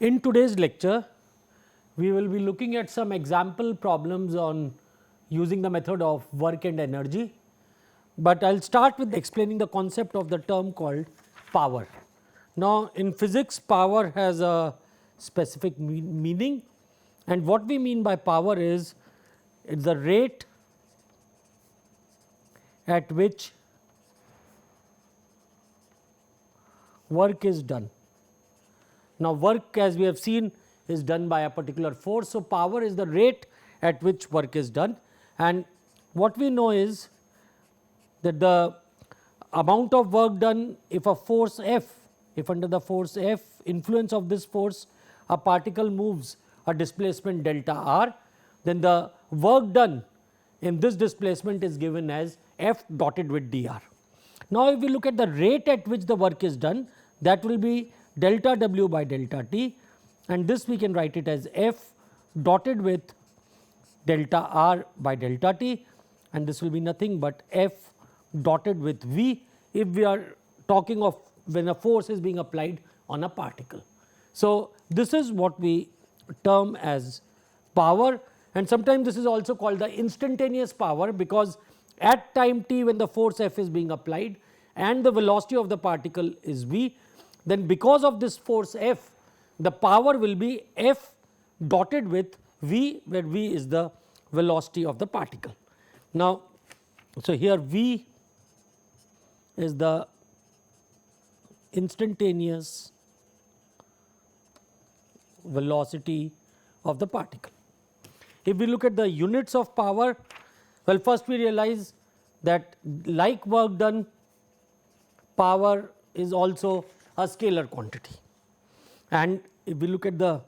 In today's lecture, we will be looking at some example problems on using the method of work and energy, but I will start with explaining the concept of the term called power. Now, in physics, power has a specific meaning, and what we mean by power is the rate at which work is done. Now, work, as we have seen, is done by a particular force. So, power is the rate at which work is done, and what we know is that the amount of work done if a force F, if under the force F, influence of this force a particle moves a displacement delta r, then the work done in this displacement is given as F dotted with dr. Now, if we look at the rate at which the work is done, that will be delta W by delta T, and this we can write it as F dotted with delta R by delta T, and this will be nothing but F dotted with V if we are talking of when a force is being applied on a particle. So, this is what we term as power, and sometimes this is also called the instantaneous power, because at time t when the force F is being applied and the velocity of the particle is V, then because of this force F, the power will be F dotted with V, where V is the velocity of the particle. Now, so here V is the instantaneous velocity of the particle. If we look at the units of power, well, first we realize that like work done, power is also a scalar quantity, and if we look at the,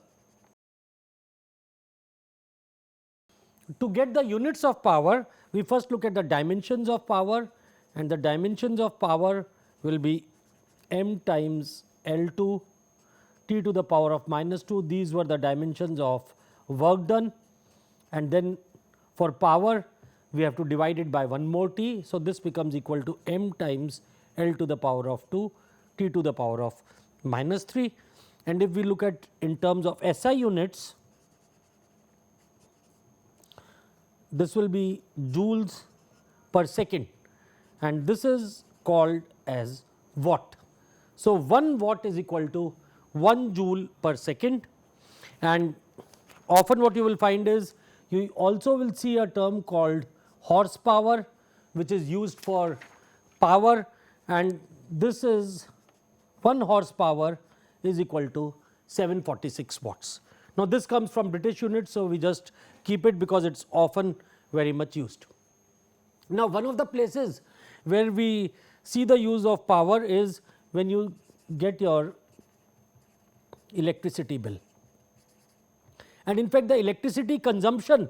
to get the units of power, we first look at the dimensions of power, and the dimensions of power will be m times L2 t to the power of minus 2. These were the dimensions of work done, and then for power we have to divide it by 1 more t. So, this becomes equal to m times L to the power of 2 t to the power of minus 3, and if we look at in terms of SI units, this will be joules per second, and this is called as watt. So, 1 watt is equal to 1 joule per second, and often what you will find is you also will see a term called horsepower, which is used for power, and this is 1 horsepower is equal to 746 watts. Now, this comes from British units, so we just keep it because it is often very much used. Now, one of the places where we see the use of power is when you get your electricity bill, and in fact the electricity consumption,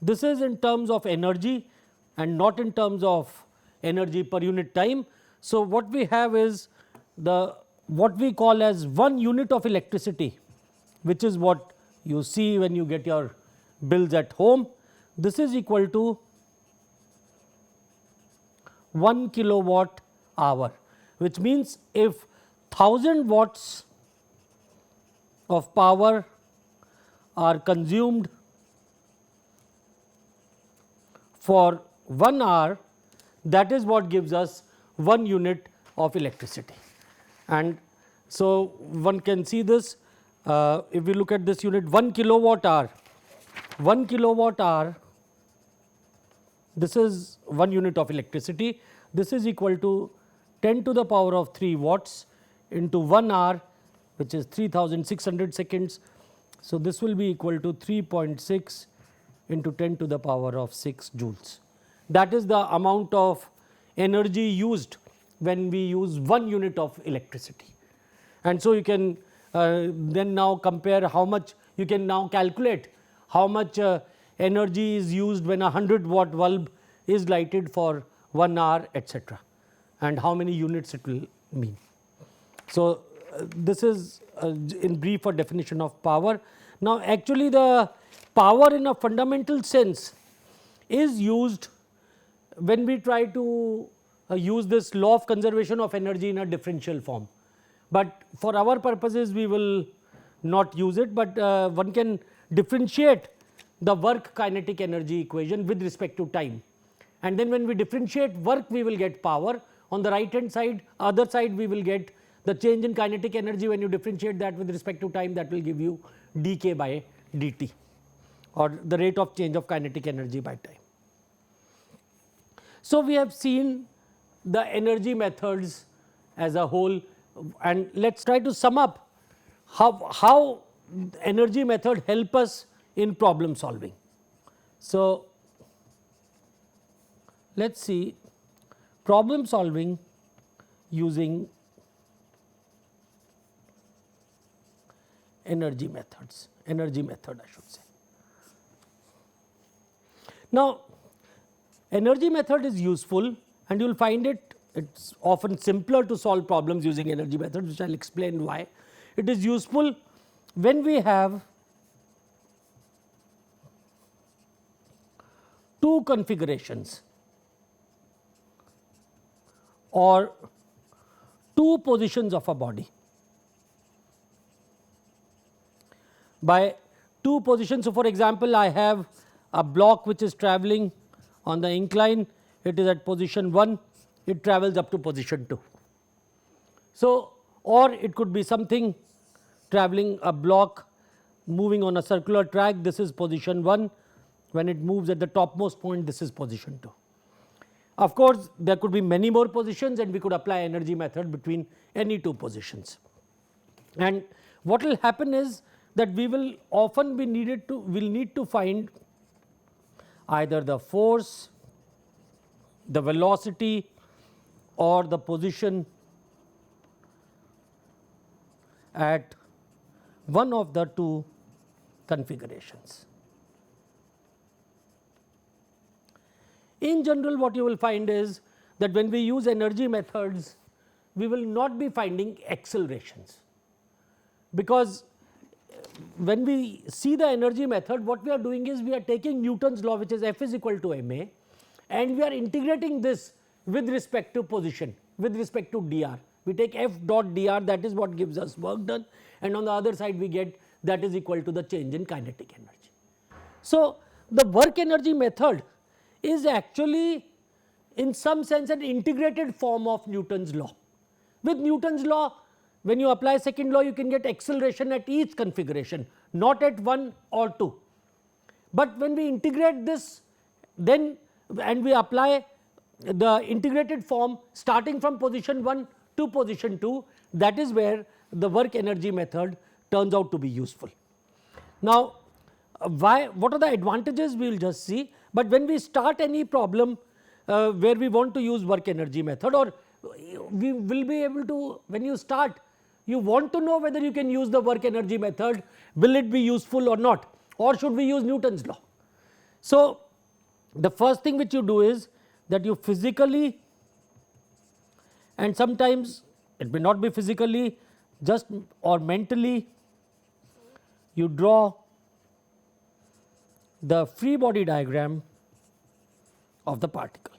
this is in terms of energy and not in terms of energy per unit time. So, what we have is the what we call as 1 unit of electricity, which is what you see when you get your bills at home. This is equal to 1 kilowatt hour, which means if 1000 watts of power are consumed for 1 hour, that is what gives us 1 unit of electricity. And so, one can see this if we look at this unit 1 kilowatt hour, 1 kilowatt hour, this is 1 unit of electricity, this is equal to 10 to the power of 3 watts into 1 hour, which is 3600 seconds. So, this will be equal to 3.6 into 10 to the power of 6 joules. That is the amount of energy used when we use 1 unit of electricity. And so, you can then now compare how much, you can now calculate how much energy is used when a 100 watt bulb is lighted for 1 hour, etc., and how many units it will mean. So, this is in brief a definition of power. Now, actually the power in a fundamental sense is used when we try to use this law of conservation of energy in a differential form. but for our purposes we will not use it, but one can differentiate the work kinetic energy equation with respect to time, and then when we differentiate work we will get power. On the right hand side, other side, we will get the change in kinetic energy. When you differentiate that with respect to time, that will give you dk by dt, or the rate of change of kinetic energy by time. So, we have seen the energy methods as a whole, and let us try to sum up how energy method help us in problem solving. So, let us see problem solving using energy methods, energy method I should say. Now, energy method is useful, and you will find it's often simpler to solve problems using energy method, which I will explain why. It is useful when we have two configurations or two positions of a body. By two positions, so for example, I have a block which is travelling on the incline, it is at position 1, it travels up to position 2. So, or it could be something travelling a block moving on a circular track, this is position 1, when it moves at the topmost point, this is position 2. Of course, there could be many more positions, and we could apply energy method between any two positions. And what will happen is that we will often need to find either the force, the velocity, or the position at one of the two configurations. In general, what you will find is that when we use energy methods, we will not be finding accelerations, because when we see the energy method, what we are doing is we are taking Newton's law, which is F is equal to ma, and we are integrating this with respect to position, with respect to dr. We take F dot dr, that is what gives us work done, and on the other side we get that is equal to the change in kinetic energy. So, the work energy method is actually in some sense an integrated form of Newton's law. With Newton's law, when you apply second law, you can get acceleration at each configuration, not at 1 or 2. But when we integrate this, then and we apply the integrated form starting from position 1 to position 2, that is where the work energy method turns out to be useful. Now, what are the advantages, we will just see, but when we start any problem where we want to use work energy method, or we will be able to, when you start, you want to know whether you can use the work energy method, will it be useful or not, or should we use Newton's law. So, the first thing which you do is that you physically, and sometimes it may not be physically, just or mentally, you draw the free body diagram of the particle.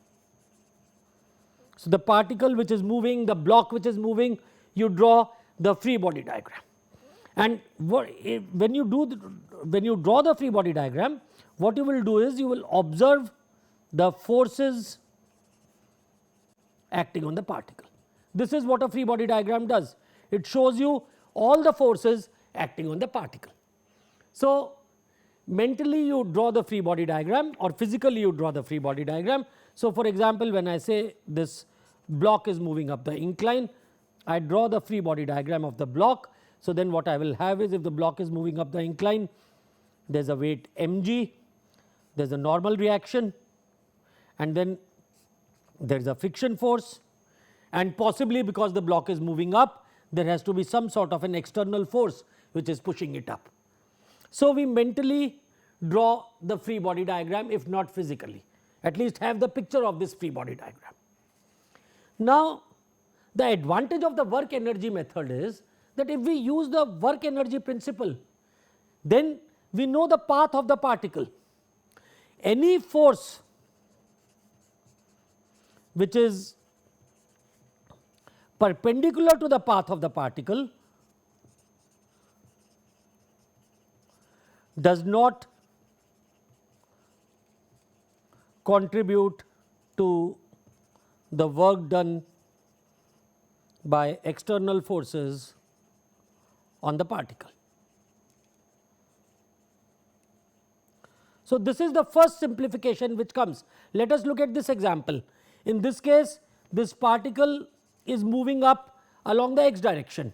So, the particle which is moving, the block which is moving, you draw the free body diagram. And when you draw the free body diagram, what you will do is you will observe the forces acting on the particle. This is what a free body diagram does. It shows you all the forces acting on the particle. So, mentally you draw the free body diagram, or physically you draw the free body diagram. So, for example, when I say this block is moving up the incline, I draw the free body diagram of the block. So, then what I will have is, if the block is moving up the incline, there is a weight mg, there is a normal reaction, and then there is a friction force, and possibly because the block is moving up, there has to be some sort of an external force which is pushing it up. So, we mentally draw the free body diagram, if not physically, at least have the picture of this free body diagram. Now, the advantage of the work energy method is that if we use the work energy principle, then we know the path of the particle. Any force which is perpendicular to the path of the particle does not contribute to the work done by external forces on the particle. So, this is the first simplification which comes. Let us look at this example. In this case, this particle is moving up along the x direction.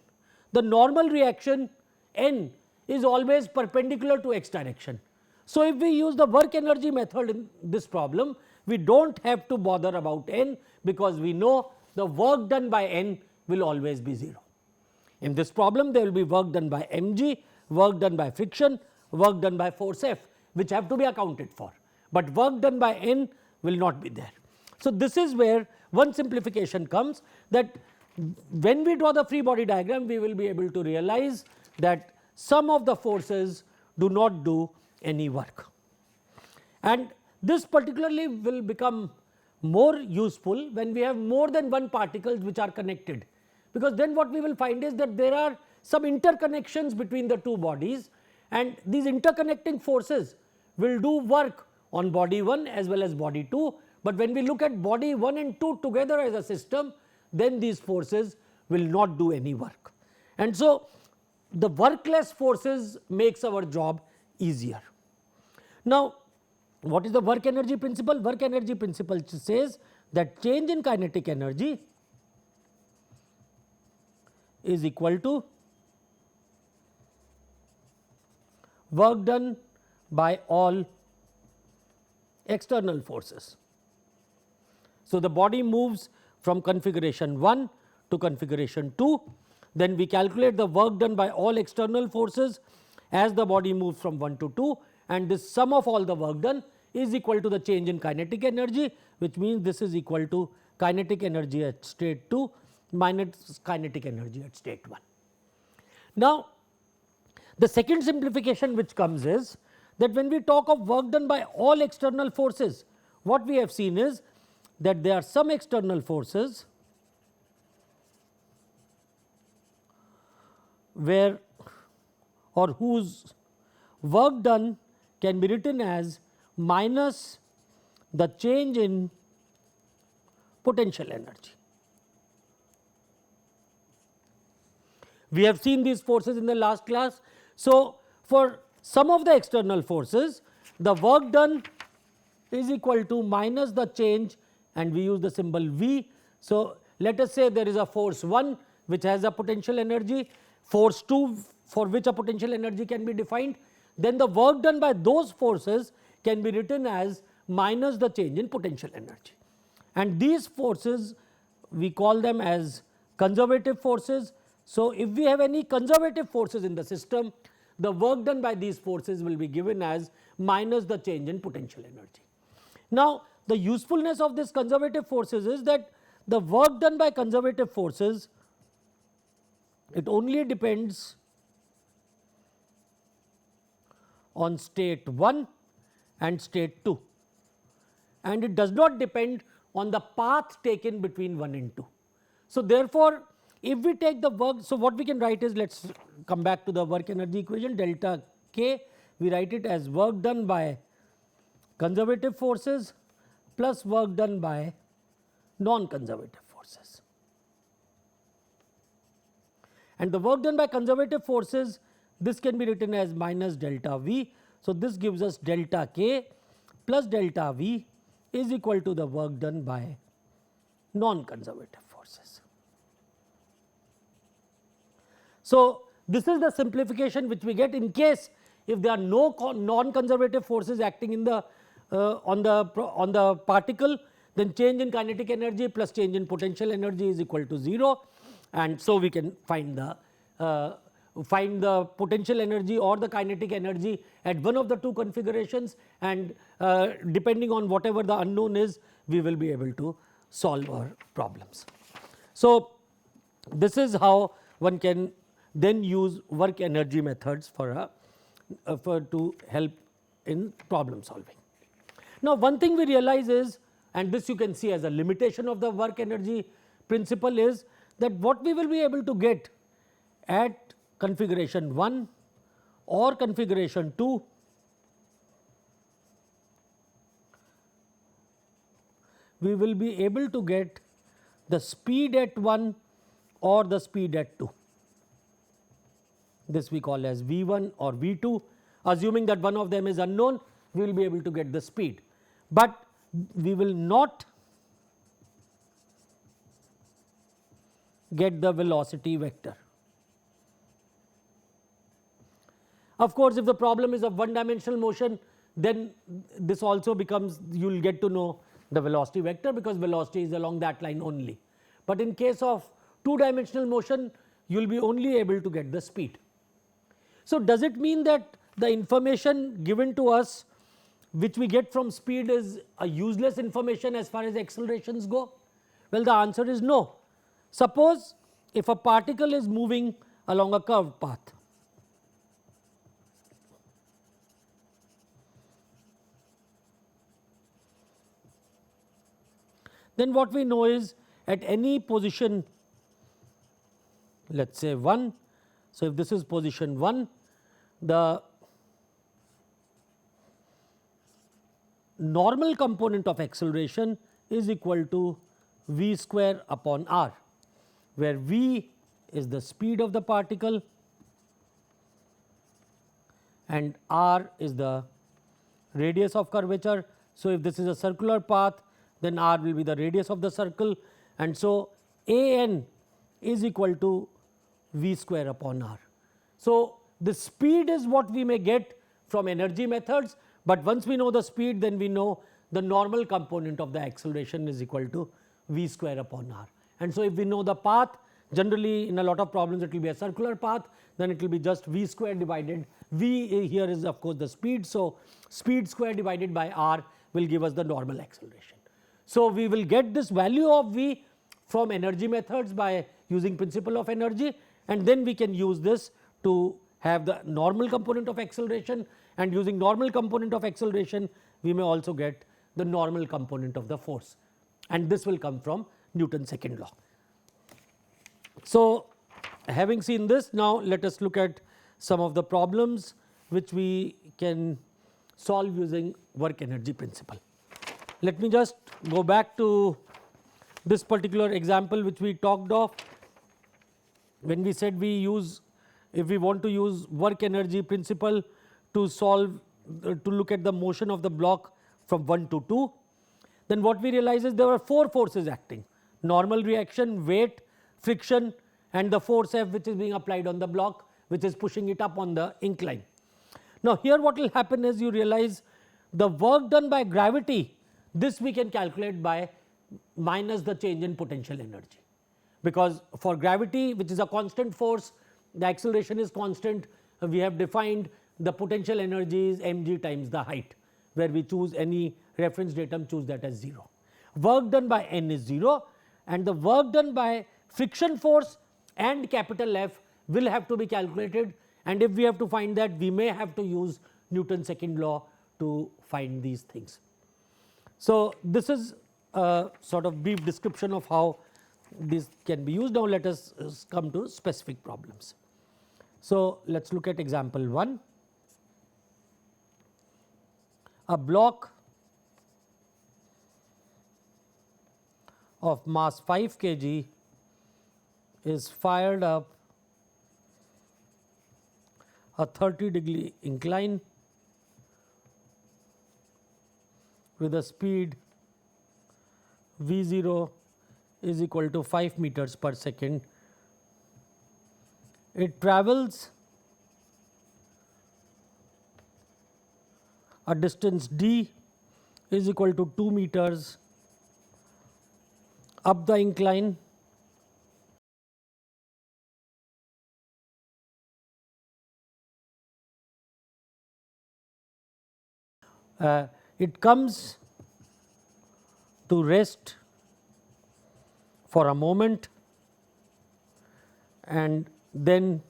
The normal reaction n is always perpendicular to x direction. So, if we use the work energy method in this problem, we do not have to bother about n, because we know the work done by n will always be 0. In this problem, there will be work done by mg, work done by friction, work done by force F, which have to be accounted for, but work done by n will not be there. So, this is where one simplification comes, that when we draw the free body diagram, we will be able to realize that some of the forces do not do any work. And this particularly will become more useful when we have more than one particles which are connected, because then what we will find is that there are some interconnections between the two bodies, and these interconnecting forces will do work on body 1 as well as body 2, but when we look at body 1 and 2 together as a system, then these forces will not do any work. And so, the workless forces makes our job easier. Now, what is the work energy principle? Work energy principle says that change in kinetic energy is equal to work done by all external forces. So, the body moves from configuration 1 to configuration 2, then we calculate the work done by all external forces as the body moves from 1 to 2, and this sum of all the work done is equal to the change in kinetic energy, which means this is equal to kinetic energy at state 2 minus kinetic energy at state 1. Now, the second simplification which comes is that when we talk of work done by all external forces, what we have seen is that there are some external forces where or whose work done can be written as minus the change in potential energy. We have seen these forces in the last class. So, for some of the external forces, the work done is equal to minus the change, and we use the symbol V. So, let us say there is a force 1 which has a potential energy, force 2 for which a potential energy can be defined, then the work done by those forces can be written as minus the change in potential energy. And these forces we call them as conservative forces. So, if we have any conservative forces in the system, the work done by these forces will be given as minus the change in potential energy. Now, the usefulness of this conservative forces is that the work done by conservative forces, it only depends on state 1 and state 2, and it does not depend on the path taken between 1 and 2. So, therefore, if we take the work, so what we can write is, let us come back to the work energy equation, delta K, we write it as work done by conservative forces plus work done by non-conservative forces. And the work done by conservative forces, this can be written as minus delta V. So, this gives us delta K plus delta V is equal to the work done by non-conservative forces. So, this is the simplification which we get in case if there are no non-conservative forces acting in the on the particle, then change in kinetic energy plus change in potential energy is equal to 0, and so we can find the potential energy or the kinetic energy at one of the two configurations, and depending on whatever the unknown is, we will be able to solve our problems. So, this is how one can then use work energy methods for to help in problem solving. Now, one thing we realize is, and this you can see as a limitation of the work energy principle, is that what we will be able to get at configuration 1 or configuration 2 we will be able to get the speed at 1 or the speed at 2. This we call as V1 or V2. Assuming that one of them is unknown, we will be able to get the speed, but we will not get the velocity vector. Of course, if the problem is of one dimensional motion, then this also becomes, you will get to know the velocity vector, because velocity is along that line only. But in case of two dimensional motion, you will be only able to get the speed. So, does it mean that the information given to us which we get from speed is a useless information as far as accelerations go? Well, the answer is no. Suppose if a particle is moving along a curved path, then what we know is at any position, let us say 1. So, if this is position 1, the normal component of acceleration is equal to v square upon r, where v is the speed of the particle and r is the radius of curvature. So, if this is a circular path, then r will be the radius of the circle, and so a n is equal to v square upon r. So, the speed is what we may get from energy methods, but once we know the speed, then we know the normal component of the acceleration is equal to v square upon r. And so, if we know the path, generally in a lot of problems it will be a circular path, then it will be just v square divided, v here is of course the speed. So, speed square divided by r will give us the normal acceleration. So, we will get this value of v from energy methods by using principle of energy, and then we can use this to have the normal component of acceleration, and using normal component of acceleration we may also get the normal component of the force, and this will come from Newton's second law. So, having seen this, now let us look at some of the problems which we can solve using work energy principle. Let me just go back to this particular example which we talked of, when we said we use, if we want to use work energy principle to solve, to look at the motion of the block from 1 to 2, then what we realize is there are 4 forces acting: normal reaction, weight, friction, and the force F which is being applied on the block, which is pushing it up on the incline. Now, here what will happen is you realize the work done by gravity, this we can calculate by minus the change in potential energy, because for gravity, which is a constant force, the acceleration is constant. We have defined the potential energy is mg times the height, where we choose any reference datum, choose that as 0. Work done by n is 0, and the work done by friction force and capital F will have to be calculated, and if we have to find that, we may have to use Newton's second law to find these things. So, this is a sort of brief description of how this can be used. Now, let us come to specific problems. So, let us look at example 1. A block of mass 5 kg is fired up a 30-degree incline with a speed v0 is equal to 5 meters per second. It travels a distance d is equal to 2 meters up the incline. It comes to rest for a moment and then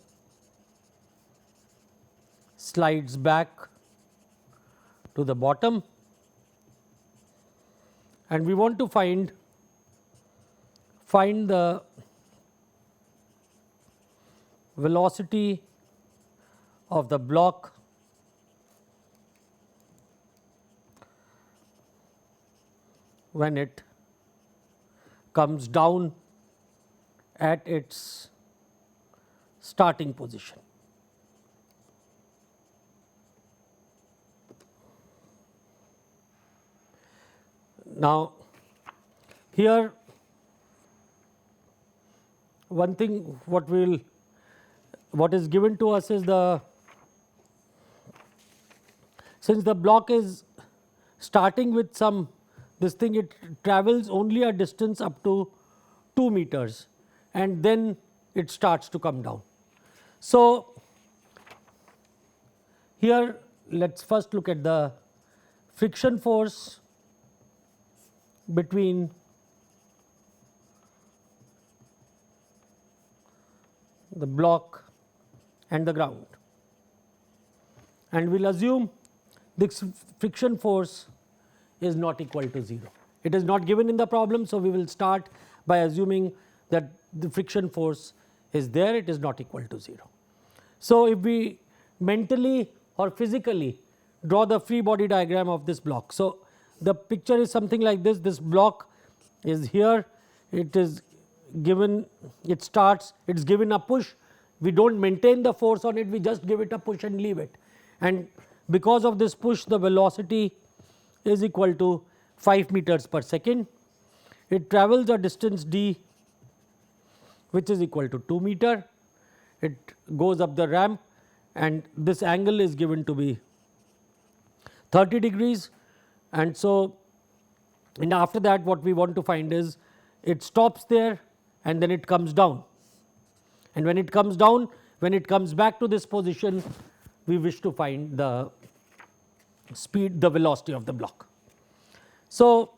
slides back to the bottom, and we want to find the velocity of the block when it comes down at its starting position. Now, here one thing what is given to us is since the block is starting with this thing, it travels only a distance up to 2 meters and then it starts to come down. So, here let us first look at the friction force between the block and the ground, and we will assume this friction force is not equal to 0. It is not given in the problem, so we will start by assuming that the friction force is there, it is not equal to 0. So, if we mentally or physically draw the free body diagram of this block. So, the picture is something like this block is here, it is given, it starts, it is given a push, we do not maintain the force on it, we just give it a push and leave it, and because of this push the velocity is equal to 5 meters per second. It travels a distance d which is equal to 2 meter, it goes up the ramp and this angle is given to be 30 degrees, and so and after that what we want to find is it stops there and then it comes down, and when it comes down, when it comes back to this position, we wish to find the speed, the velocity of the block. So,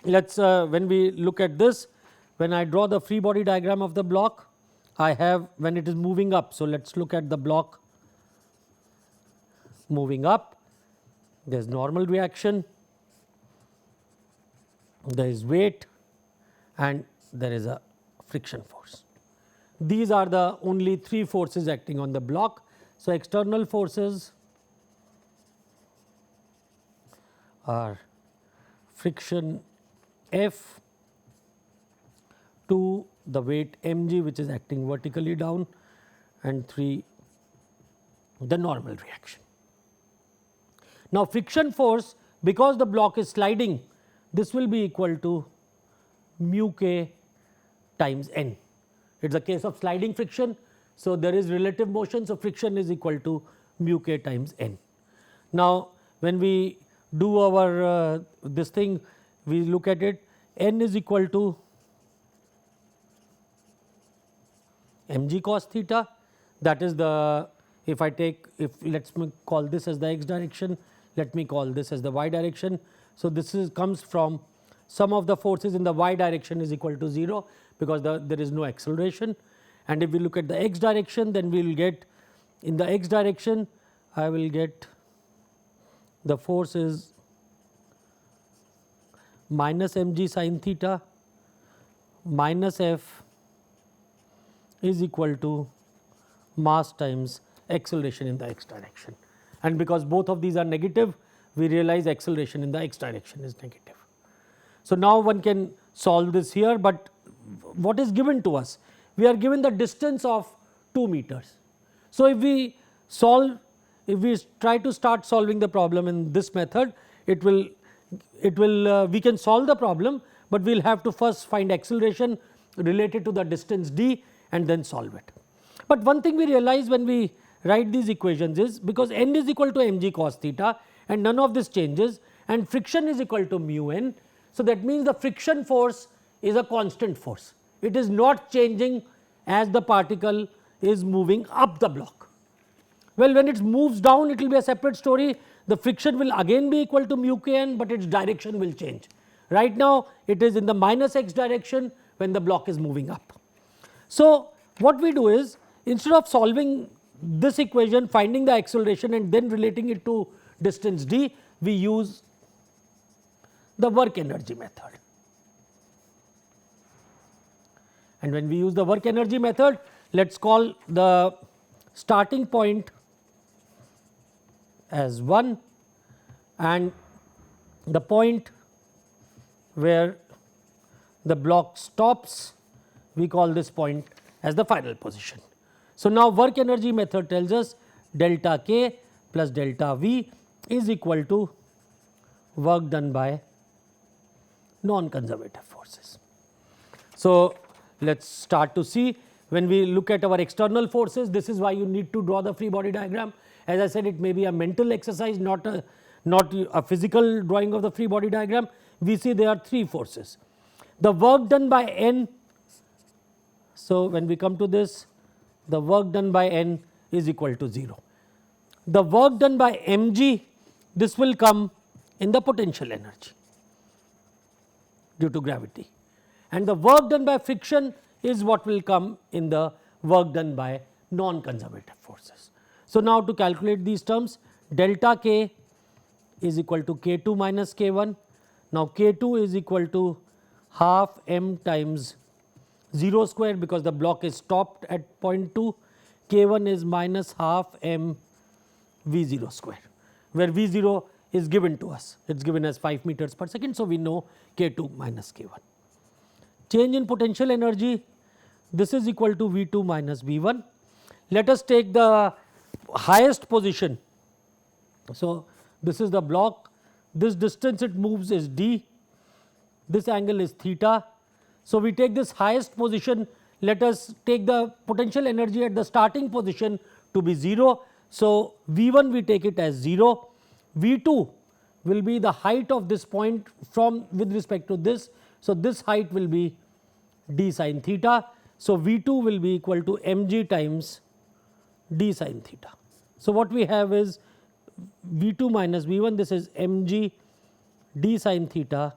let us when we look at this, when I draw the free body diagram of the block, I have when it is moving up. So, let us look at the block moving up, there is normal reaction, there is weight and there is a friction force. These are the only 3 forces acting on the block. So, external forces are friction F, 2 the weight mg which is acting vertically down, and 3 the normal reaction. Now, friction force, because the block is sliding, this will be equal to mu k times n. It is a case of sliding friction. So, there is relative motion. So, friction is equal to mu k times n. Now, when we do our this thing, we look at it, n is equal to mg cos theta, that is the, if I take, if let us call this as the x direction, let me call this as the y direction. So, this is comes from sum of the forces in the y direction is equal to 0, because there is no acceleration, and if we look at the x direction, then we will get in the x direction I will get the force is minus mg sin theta minus f is equal to mass times acceleration in the x direction, and because both of these are negative, we realize acceleration in the x direction is negative. So, now one can solve this here, but what is given to us? We are given the distance of 2 meters. So, if we solve, if we try to start solving the problem in this method, we can solve the problem, but we will have to first find acceleration related to the distance d and then solve it. But one thing we realize when we write these equations is, because n is equal to mg cos theta and none of this changes and friction is equal to mu n. So, that means the friction force is a constant force, it is not changing as the particle is moving up the block. Well, when it moves down, it will be a separate story, the friction will again be equal to mu k n, but its direction will change. Right now, it is in the minus x direction when the block is moving up. So, what we do is, instead of solving this equation, finding the acceleration and then relating it to distance d, we use the work energy method. And when we use the work energy method, let us call the starting point as 1 and the point where the block stops, we call this point as the final position. So, now work energy method tells us delta K plus delta V is equal to work done by non-conservative forces. So, let us start to see when we look at our external forces, this is why you need to draw the free body diagram. As I said, it may be a mental exercise, not a physical drawing of the free body diagram. We see there are 3 forces. The work done by N, so when we come to this, the work done by N is equal to 0. The work done by mg, this will come in the potential energy due to gravity, and the work done by friction is what will come in the work done by non-conservative forces. So, now to calculate these terms, delta K is equal to K2 minus K1. Now, K2 is equal to half m times 0 square because the block is stopped at point 2, K1 is minus half m V0 square, where V0 is given to us, it is given as 5 meters per second. So, we know K2 minus K1. Change in potential energy, this is equal to V2 minus V1. Let us take the highest position. So, this is the block, this distance it moves is d, this angle is theta. So, we take this highest position, let us take the potential energy at the starting position to be 0. So, V1 we take it as 0, V2 will be the height of this point from with respect to this. So, this height will be d sin theta. So, V2 will be equal to mg times d sin theta. So, what we have is V2 minus V1, this is mg d sin theta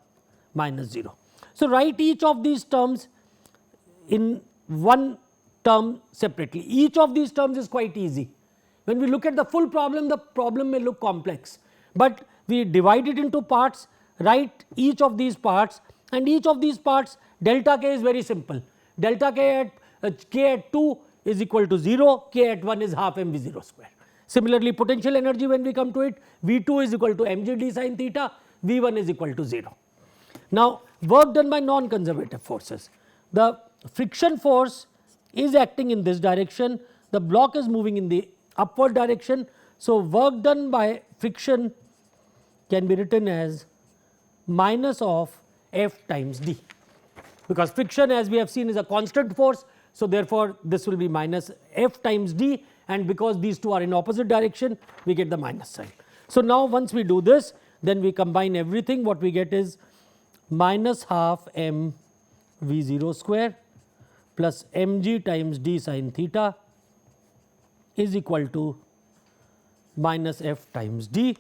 minus 0. So, write each of these terms in one term separately. Each of these terms is quite easy. When we look at the full problem, the problem may look complex, but we divide it into parts, write each of these parts, and each of these parts delta K is very simple. Delta K at 2 is equal to 0, K at 1 is half m V0 square. Similarly, potential energy when we come to it, V2 is equal to mg d sin theta, V1 is equal to 0. Now, work done by non-conservative forces. The friction force is acting in this direction, the block is moving in the upward direction. So, work done by friction can be written as minus of F times d, because friction as we have seen is a constant force. So, therefore, this will be minus F times d, and because these two are in opposite direction, we get the minus sign. So, now once we do this, then we combine everything, what we get is minus half m V0 square plus mg times d sin theta is equal to minus F times d,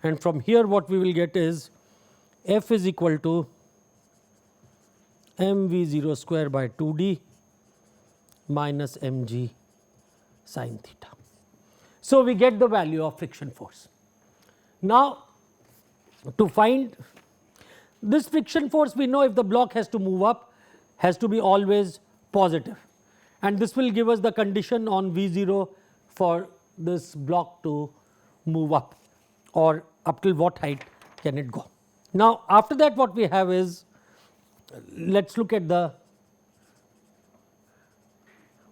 and from here what we will get is F is equal to m V0 square by 2d minus mg sin theta. So, we get the value of friction force. Now, to find this friction force, we know if the block has to move up, has to be always positive, and this will give us the condition on V0 for this block to move up, or up till what height can it go. Now, after that what we have is, let us look at the,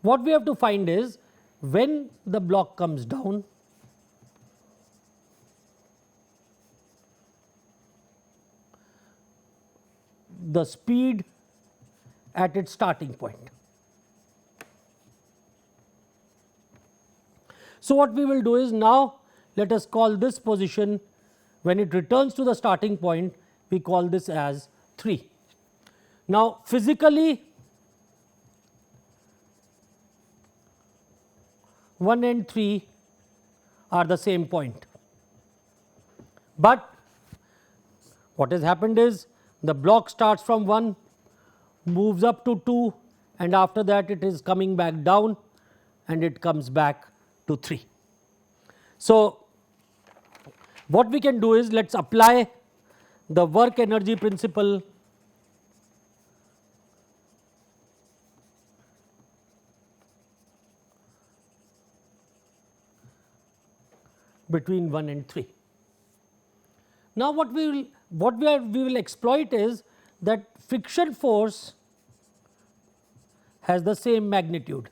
what we have to find is when the block comes down, the speed at its starting point. So, what we will do is, now let us call this position when it returns to the starting point, we call this as 3. Now, physically 1 and 3 are the same point, but what has happened is the block starts from 1, moves up to 2, and after that it is coming back down and it comes back to 3. So, what we can do is, let us apply the work energy principle between 1 and 3. Now, what we will exploit is that friction force has the same magnitude.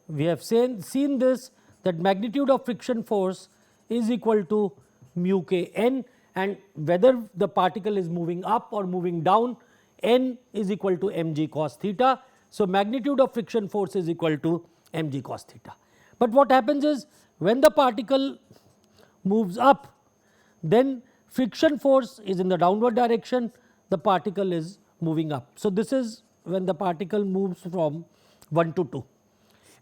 We have seen this, that magnitude of friction force is equal to mu k n, and whether the particle is moving up or moving down, n is equal to mg cos theta. So, magnitude of friction force is equal to mg cos theta. But what happens is, when the particle moves up, then friction force is in the downward direction, the particle is moving up. So, this is when the particle moves from 1 to 2,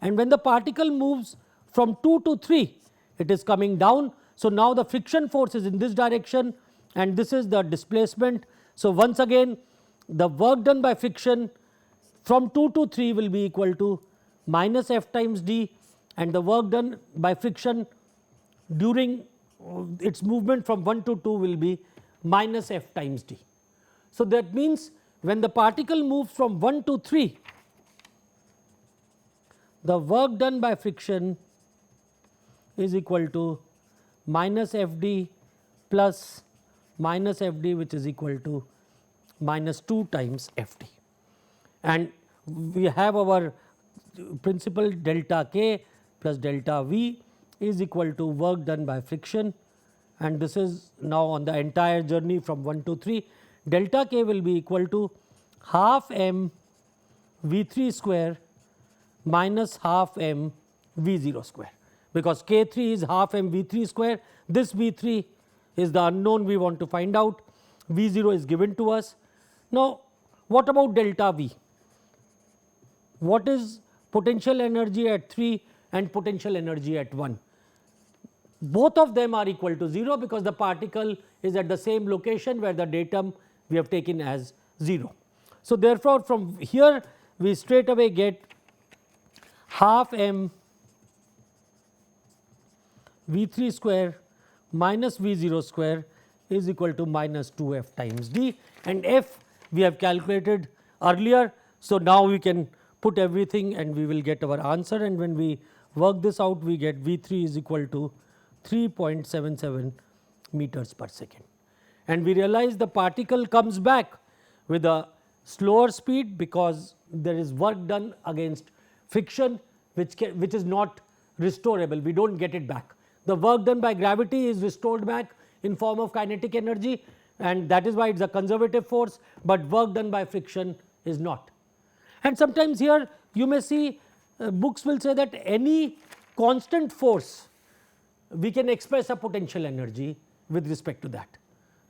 and when the particle moves from 2 to 3, it is coming down. So, now the friction force is in this direction and this is the displacement. So, once again the work done by friction from 2 to 3 will be equal to minus F times d, and the work done by friction during its movement from 1 to 2 will be minus F times d. So, that means when the particle moves from 1 to 3, the work done by friction is equal to minus F d plus minus F d, which is equal to minus 2 times F d. And we have our principle delta k plus delta v is equal to work done by friction, and this is now on the entire journey from 1 to 3. Delta k will be equal to half m v 3 square minus half m v 0 square, because k 3 is half m v 3 square. This v 3 is the unknown we want to find out, v 0 is given to us. Now, what about delta v? What is potential energy at 3 and potential energy at 1? Both of them are equal to 0, because the particle is at the same location where the datum we have taken as 0. So, therefore, from here we straight away get half m v 3 square minus v 0 square is equal to minus 2 f times d, and f we have calculated earlier. So, now we can put everything and we will get our answer, and when we work this out we get v 3 is equal to 3.77 meters per second. And we realize the particle comes back with a slower speed, because there is work done against friction which is not restorable, we do not get it back. The work done by gravity is restored back in form of kinetic energy, and that is why it is a conservative force, but work done by friction is not. And sometimes here you may see books will say that any constant force we can express a potential energy with respect to that.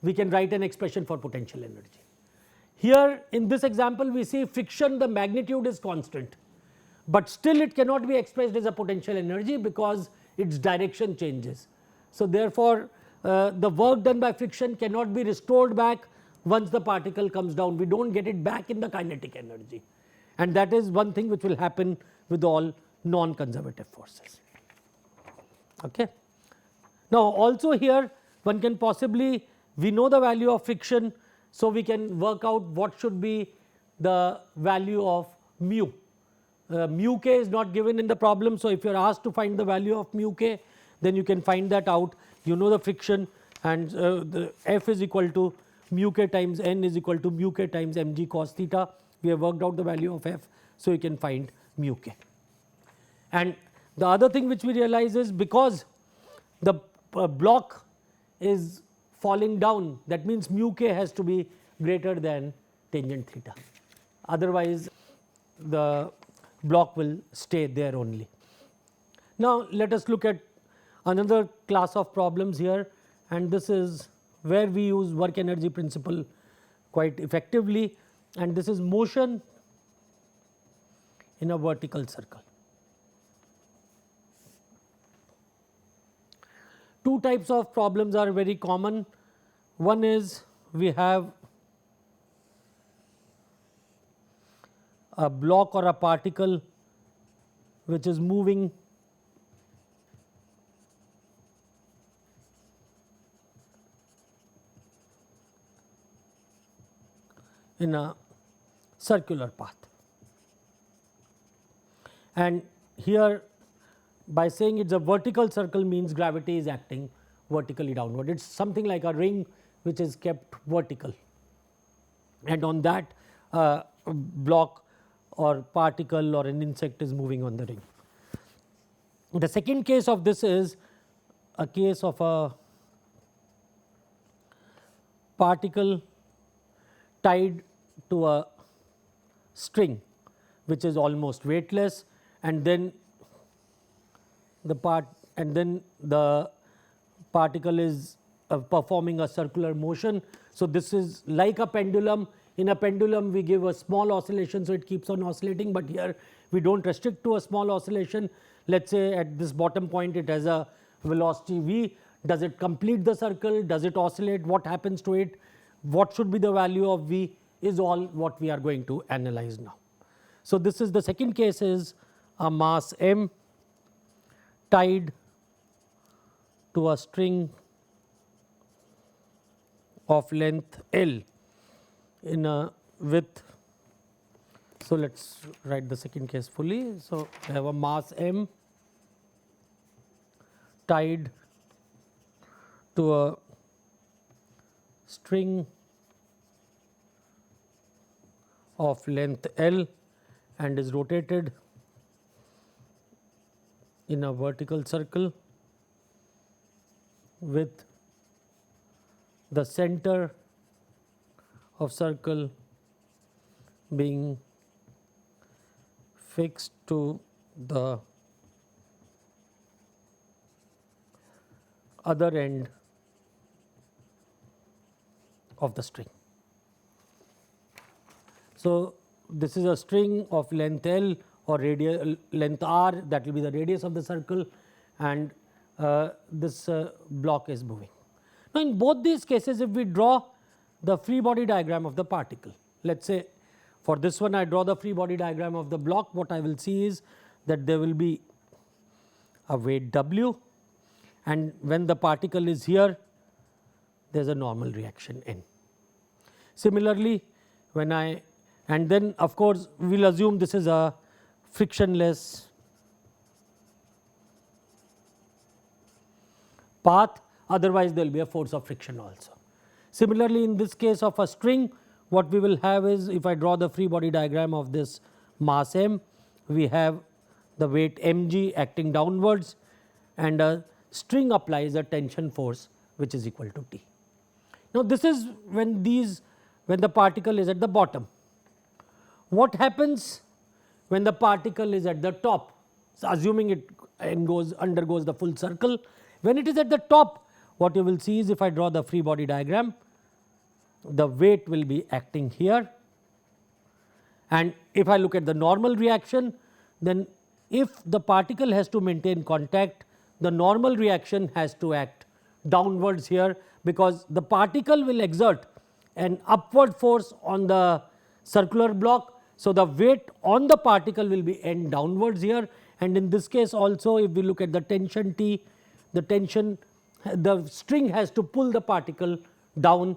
We can write an expression for potential energy. Here in this example we see friction, the magnitude is constant, but still it cannot be expressed as a potential energy because its direction changes. So, therefore, the work done by friction cannot be restored back once the particle comes down, we do not get it back in the kinetic energy, and that is one thing which will happen with all non-conservative forces. Okay. Now, also here one can possibly, we know the value of friction, so we can work out what should be the value of mu. Mu k is not given in the problem. So, if you are asked to find the value of mu k, then you can find that out. You know the friction, and the F is equal to mu k times n is equal to mu k times mg cos theta. We have worked out the value of F, so you can find mu k. And the other thing which we realize is, because the block is falling down, that means mu k has to be greater than tangent theta, otherwise the block will stay there only. Now, let us look at another class of problems here, and this is where we use work energy principle quite effectively, and this is motion in a vertical circle. Two types of problems are very common. One is we have a block or a particle which is moving in a circular path, and here by saying it is a vertical circle means gravity is acting vertically downward. It is something like a ring which is kept vertical, and on that block or particle or an insect is moving on the ring. The second case of this is a case of a particle tied to a string which is almost weightless, and then the particle is performing a circular motion. So, this is like a pendulum. In a pendulum we give a small oscillation, so it keeps on oscillating, but here we do not restrict to a small oscillation. Let us say at this bottom point it has a velocity v. Does it complete the circle? Does it oscillate? What happens to it? What should be the value of v is all what we are going to analyze now. So, this is the second case is a mass m tied to a string of length L in a width. So, let us write the second case fully. So, I have a mass m tied to a string of length L and is rotated in a vertical circle with the center of circle being fixed to the other end of the string. So, this is a string of length L or radial length R, that will be the radius of the circle, and this block is moving. Now, in both these cases if we draw the free body diagram of the particle, let us say for this one I draw the free body diagram of the block, what I will see is that there will be a weight W, and when the particle is here there is a normal reaction N. Similarly, when I and then of course we will assume this is a frictionless path, otherwise there will be a force of friction also. Similarly, in this case of a string, what we will have is, if I draw the free body diagram of this mass m, we have the weight mg acting downwards and a string applies a tension force which is equal to T. Now, this is when the particle is at the bottom. What happens when the particle is at the top? So, assuming it undergoes the full circle, when it is at the top, what you will see is, if I draw the free body diagram, the weight will be acting here, and if I look at the normal reaction, then if the particle has to maintain contact, the normal reaction has to act downwards here, because the particle will exert an upward force on the circular block. So, the weight on the particle will be N downwards here, and in this case also if we look at the tension T, the string has to pull the particle down,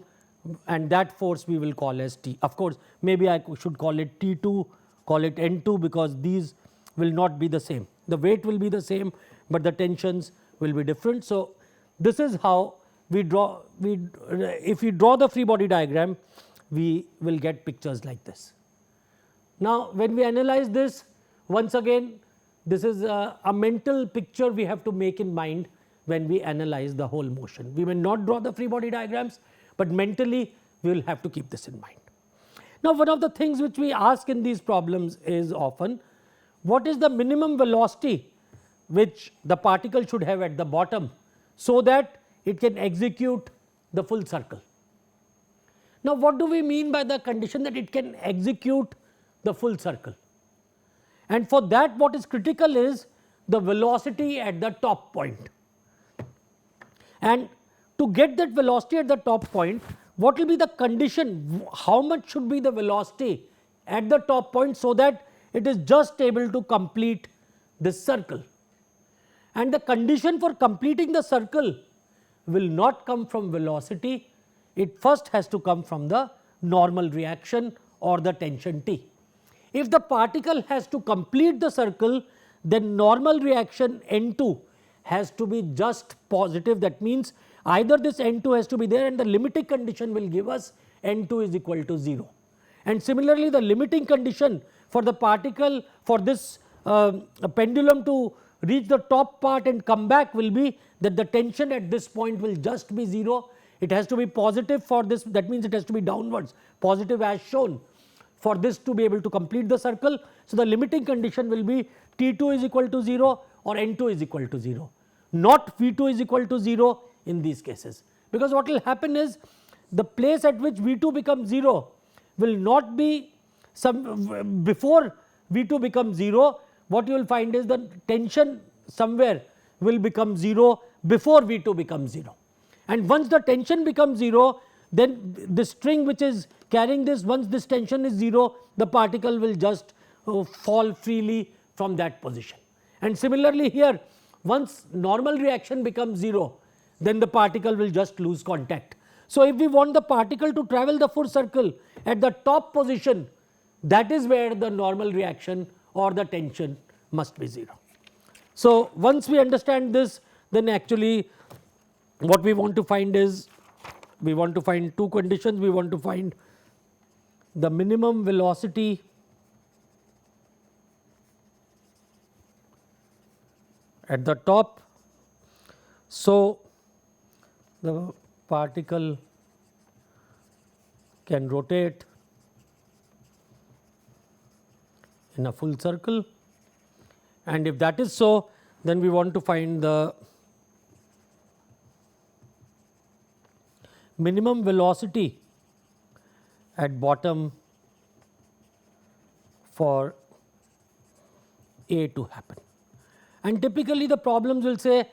and that force we will call as T. Of course, maybe I should call it T2, call it N2, because these will not be the same. The weight will be the same, but the tensions will be different. So, this is how we draw, if we draw the free body diagram, we will get pictures like this. Now, when we analyze this, once again this is a mental picture we have to make in mind when we analyze the whole motion. We may not draw the free body diagrams, but mentally we will have to keep this in mind. Now, one of the things which we ask in these problems is often, what is the minimum velocity which the particle should have at the bottom, so that it can execute the full circle. Now, what do we mean by the condition that it can execute the full circle? And for that, what is critical is the velocity at the top point. And to get that velocity at the top point, what will be the condition? How much should be the velocity at the top point, so that it is just able to complete this circle? And the condition for completing the circle will not come from velocity, it first has to come from the normal reaction or the tension T. If the particle has to complete the circle, then normal reaction N2 has to be just positive. That means either this N2 has to be there and the limiting condition will give us N2 is equal to 0. And similarly, the limiting condition for the particle for this pendulum to reach the top part and come back will be that the tension at this point will just be 0. It has to be positive for this, that means it has to be downwards positive as shown for this to be able to complete the circle. So, the limiting condition will be T2 is equal to 0 or N2 is equal to 0, not V2 is equal to 0 in these cases, because what will happen is the place at which V2 becomes 0 will not be some before V2 becomes 0, what you will find is the tension somewhere will become 0 before V2 becomes 0. And once the tension becomes 0, then the string which is carrying this, once this tension is 0, the particle will just fall freely from that position. And similarly here, once normal reaction becomes 0, then the particle will just lose contact. So, if we want the particle to travel the full circle at the top position, that is where the normal reaction or the tension must be 0. So, once we understand this, then actually what we want to find is, we want to find two conditions. We want to find the minimum velocity at the top. So, the particle can rotate in a full circle, and if that is so, then we want to find the minimum velocity at bottom for A to happen. And typically the problems will say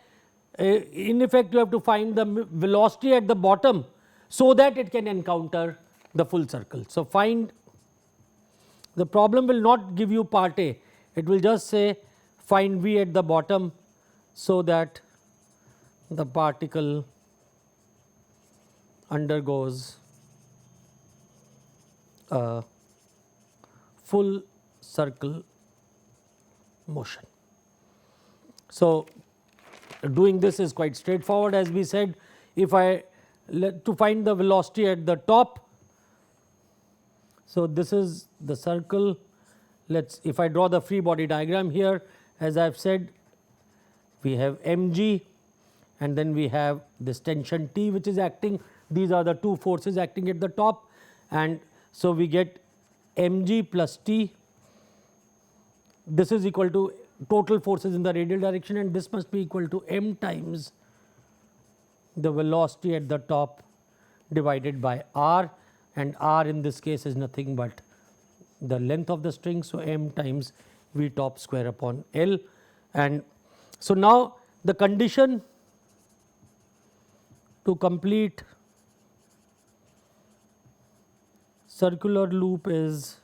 in effect you have to find the velocity at the bottom so that it can encounter the full circle. So, find, the problem will not give you part A, it will just say find V at the bottom so that the particle undergoes a full circle motion. So, doing this is quite straightforward, as we said. If I to find the velocity at the top, so this is the circle. If I draw the free body diagram here, as I have said, we have mg and then we have this tension T which is acting. These are the two forces acting at the top, and so we get mg plus T. This is equal to total forces in the radial direction, and this must be equal to m times the velocity at the top divided by r, and r in this case is nothing but the length of the string. So, m times v top square upon L. And so, now the condition to complete circular loop is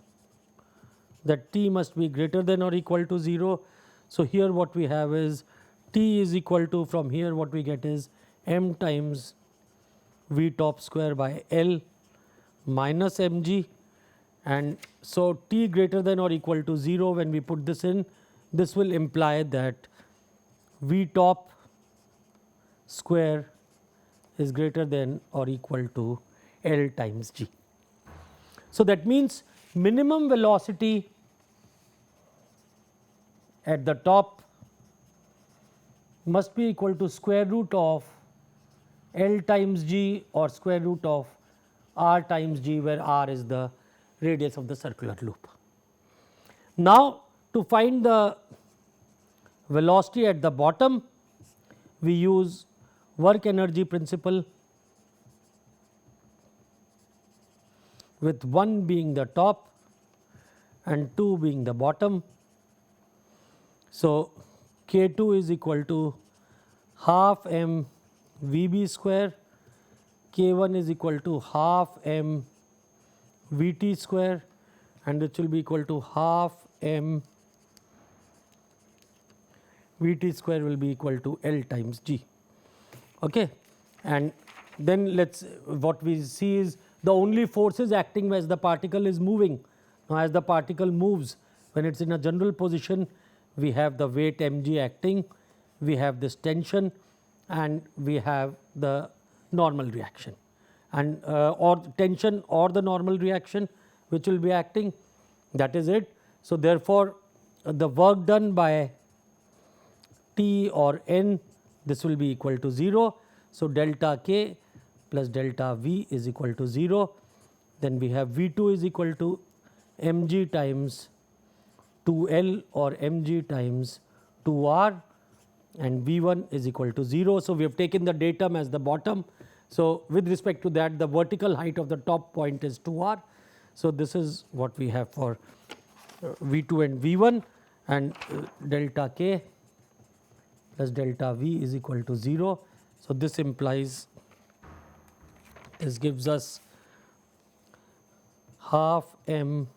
that T must be greater than or equal to 0. So, here what we have is T is equal to, from here what we get is m times v top square by L minus mg, and so T greater than or equal to 0. When we put this in, this will imply that v top square is greater than or equal to L times g. So, that means minimum velocity at the top must be equal to square root of L times g or square root of r times g, where r is the radius of the circular loop. Now, to find the velocity at the bottom, we use work energy principle, with 1 being the top and 2 being the bottom. So, K2 is equal to half m Vb square, K1 is equal to half m Vt square, and which will be equal to half m Vt square will be equal to L times g. Okay. And then what we see is the only forces acting as the particle is moving. Now, as the particle moves, when it is in a general position, we have the weight mg acting, we have this tension, and we have the normal reaction, and or tension or the normal reaction which will be acting, that is it. So, therefore, the work done by T or N, this will be equal to 0. So, delta K plus delta V is equal to 0. Then we have V 2 is equal to mg times 2L or mg times 2R, and V 1 is equal to 0. So, we have taken the datum as the bottom. So, with respect to that, the vertical height of the top point is 2R. So, this is what we have for V 2 and V 1, and delta K plus delta V is equal to 0. So, this implies, this gives us half m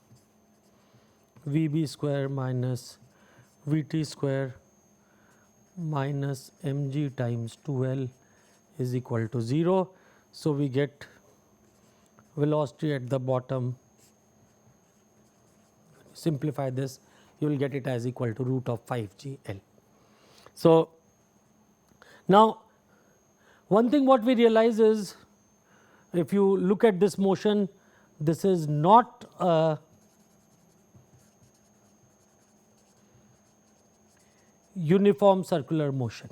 V b square minus V t square minus mg times 2L is equal to 0. So, we get velocity at the bottom. Simplify this, you will get it as equal to root of 5 g L. So, now one thing what we realize is, if you look at this motion, this is not a uniform circular motion.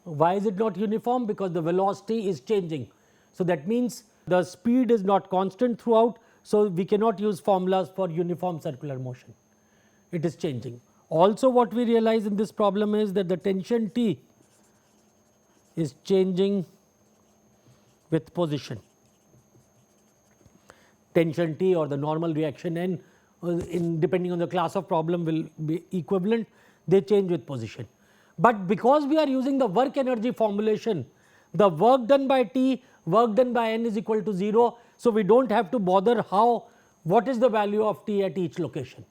Why is it not uniform? Because the velocity is changing. So, that means the speed is not constant throughout. So, we cannot use formulas for uniform circular motion, it is changing. Also, what we realize in this problem is that the tension T is changing with position. Tension T or the normal reaction N, depending on the class of problem, will be equivalent, they change with position. But because we are using the work energy formulation, the work done by T, work done by N is equal to 0. So, we do not have to bother what is the value of T at each location,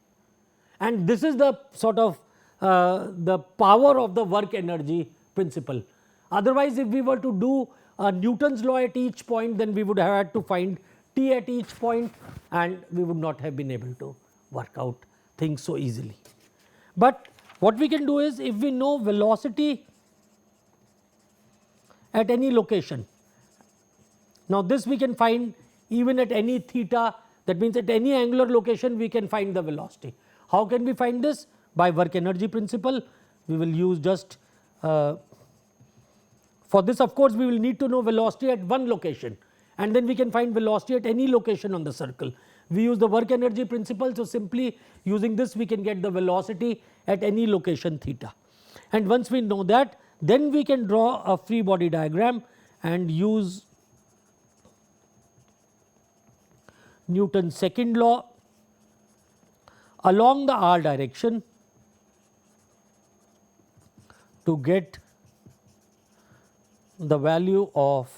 and this is the sort of the power of the work energy principle. Otherwise, if we were to do Newton's law at each point, then we would have had to find T at each point, and we would not have been able to work out things so easily. But what we can do is, if we know velocity at any location, now this we can find even at any theta, that means at any angular location we can find the velocity. How can we find this? By work energy principle. We will use just for this, of course, we will need to know velocity at one location, and then we can find velocity at any location on the circle. We use the work energy principle. So, simply using this we can get the velocity at any location theta, and once we know that, then we can draw a free body diagram and use Newton's second law along the r direction to get the value of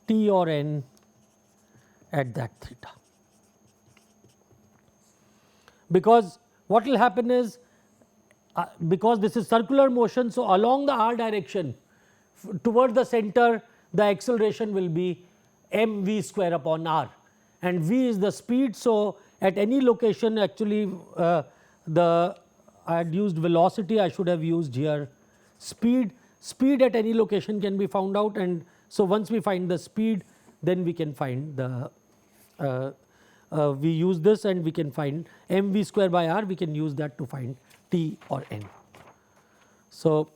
T or N at that theta. Because what will happen is, because this is circular motion, so along the r direction toward the center, the acceleration will be mv square upon r, and v is the speed. So, at any location, actually I had used velocity, I should have used here speed. Speed at any location can be found out, and so once we find the speed, then we can find the we use this and we can find mv square by r, we can use that to find T or N. So,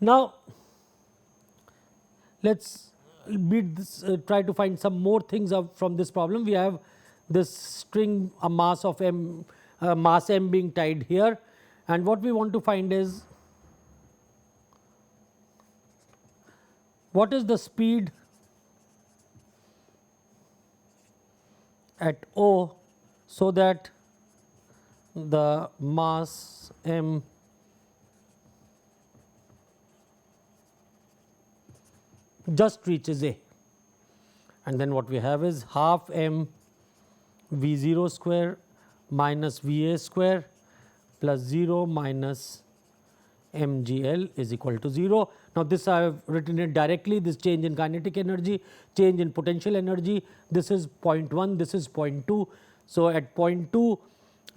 now let us beat this, try to find some more things from this problem. We have this string, a mass of m, mass m being tied here, and what we want to find is what is the speed at O, so that the mass m just reaches A, and then what we have is half m v 0 square minus v a square plus 0 minus m g L is equal to 0. Now, this I have written it directly, this change in kinetic energy, change in potential energy, this is 0.1, this is 0.2. So, at point 2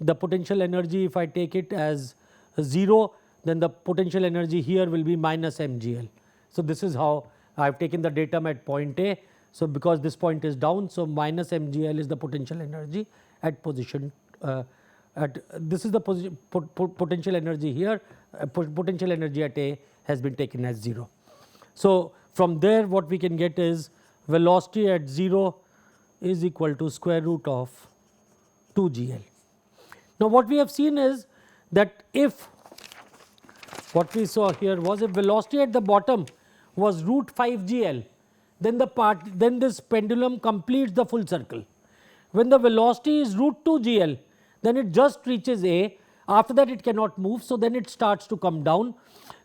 the potential energy, if I take it as 0, then the potential energy here will be minus mgl. So, this is how I have taken the datum at point A. So, because this point is down, so minus mgl is the potential energy at position this is the potential energy here, potential energy at A has been taken as 0. So, from there what we can get is velocity at 0 is equal to square root of 2 gl. Now, what we have seen is that if what we saw here was if velocity at the bottom was root 5 gl, then this pendulum completes the full circle. When the velocity is root 2 gl, then it just reaches A, after that it cannot move, so then it starts to come down.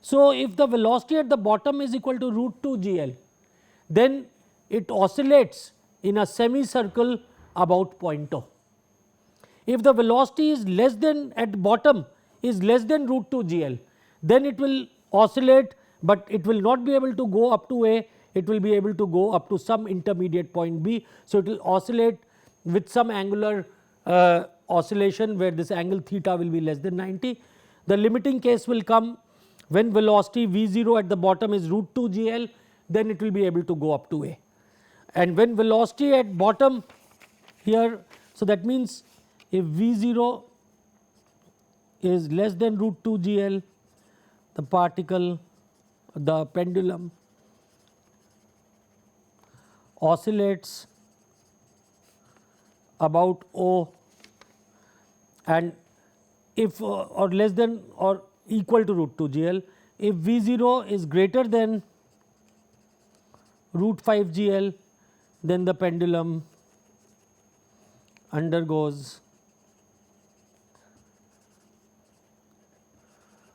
So, if the velocity at the bottom is equal to root 2 gl, then it oscillates in a semicircle about point O. If the velocity is less than at bottom is less than root 2 gl, then it will oscillate, but it will not be able to go up to A, it will be able to go up to some intermediate point B. So, it will oscillate with some angular oscillation where this angle theta will be less than 90. The limiting case will come when velocity V0 at the bottom is root 2 gl, then it will be able to go up to A. And when velocity at bottom here, so that means if V0 is less than root 2 gl, the particle, the pendulum oscillates about O, and if or less than or equal to root 2 gl, if V0 is greater than root 5 gl, then the pendulum undergoes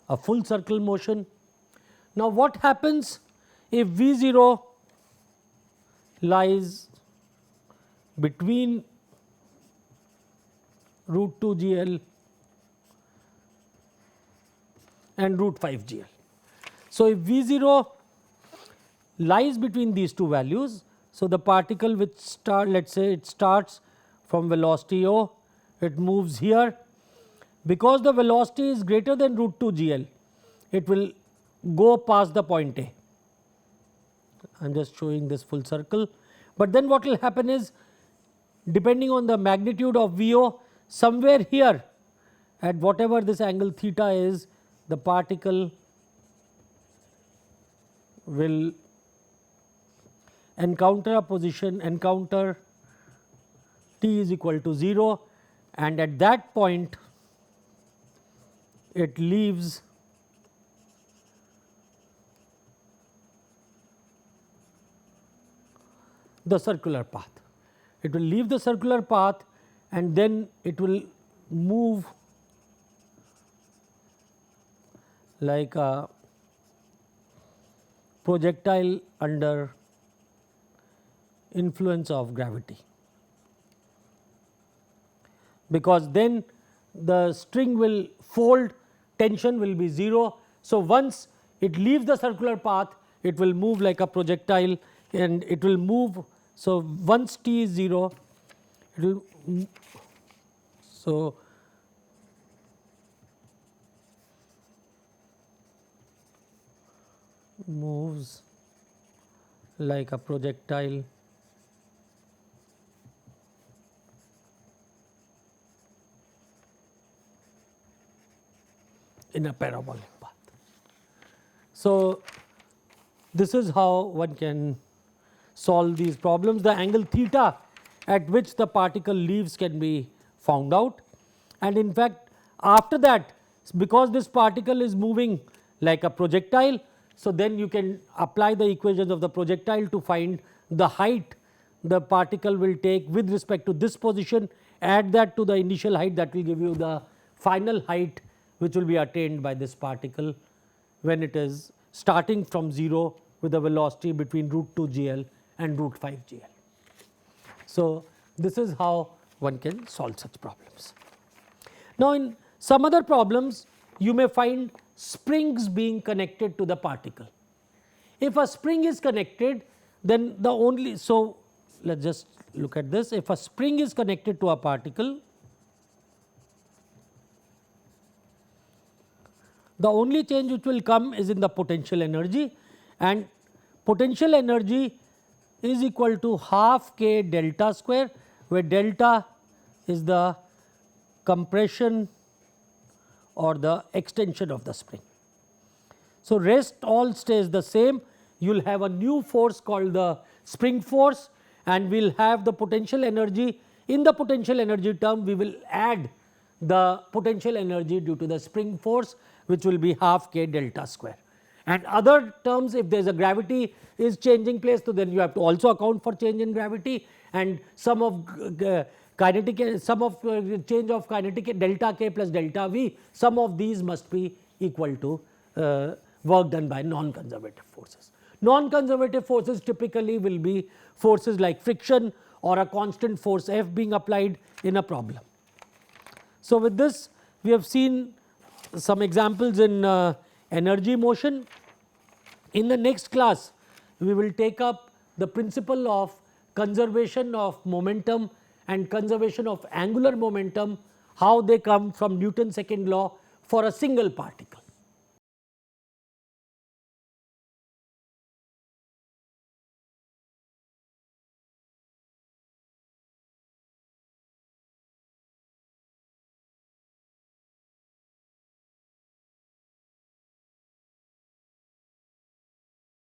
a full circle motion. Now, what happens if V0 lies between root 2 gl and root 5 gl? So, if V0 lies between these two values, so the particle which let us say it starts from velocity O, it moves here. Because the velocity is greater than root 2 gl, it will go past the point A. I am just showing this full circle, but then what will happen is, depending on the magnitude of VO, somewhere here at whatever this angle theta is, the particle will encounter a position, encounter t is equal to 0, and at that point it leaves the circular path. It will leave the circular path and then it will move like a projectile under influence of gravity, because then the string will fold, tension will be 0. So, once it leaves the circular path, it will move like a projectile and it will move. So, once t is 0, it will moves like a projectile in a parabolic path. So, this is how one can solve these problems. The angle theta at which the particle leaves can be found out, and in fact after that, because this particle is moving like a projectile, so then you can apply the equations of the projectile to find the height the particle will take with respect to this position, add that to the initial height, that will give you the final height which will be attained by this particle when it is starting from 0 with a velocity between root 2 gl and root 5 gl. So, this is how one can solve such problems. Now, in some other problems you may find springs being connected to the particle. If a spring is connected, then the only, so let us just look at this. If a spring is connected to a particle, the only change which will come is in the potential energy, and potential energy is equal to half k delta square, where delta is the compression or the extension of the spring. So, rest all stays the same. You will have a new force called the spring force, and we will have the potential energy. In the potential energy term, we will add the potential energy due to the spring force, which will be half k delta square. And other terms, if there is a gravity is changing place, so then you have to also account for change in gravity, and sum of kinetic, sum of change of kinetic delta k plus delta v, sum of these must be equal to work done by non-conservative forces. Non-conservative forces typically will be forces like friction or a constant force F being applied in a problem. So, with this we have seen some examples in energy motion. In the next class, we will take up the principle of conservation of momentum and conservation of angular momentum, how they come from Newton's second law for a single particle.